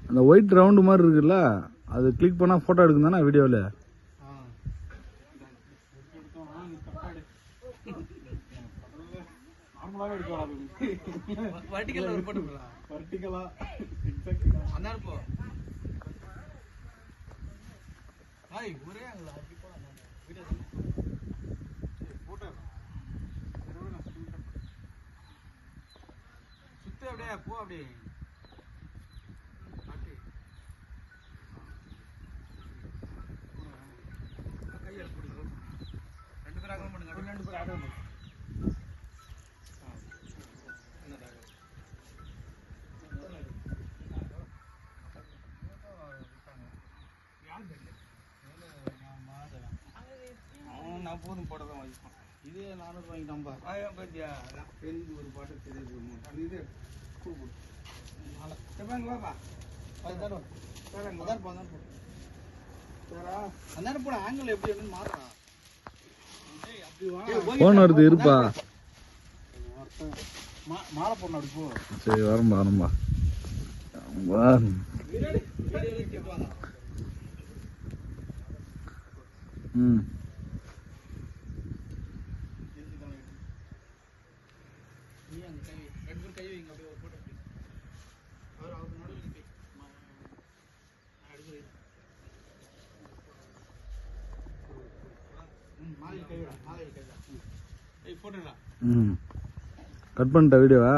அந்த white round மாதிரி இருக்குல்ல, அது கிளிக் பண்ணா போட்டோ எடுக்கும் தானே வீடியோவில். நான் போதும் போட்டதான் வாங்கிப்பேன். இதே 400 வாங்கிட்டான்பா. பாத்தியா ஒரு பாட்டு தெரியுது. இது வாப்பா அந்நேரம் போட ஆங்கிள் எப்படி மாறா போன் வருது இருப்பா. மாலை போடணும் அப்படி போ. சரி வரம்பா வரம்பா. ம் கட் பண்ணிட்ட வீடியோவா.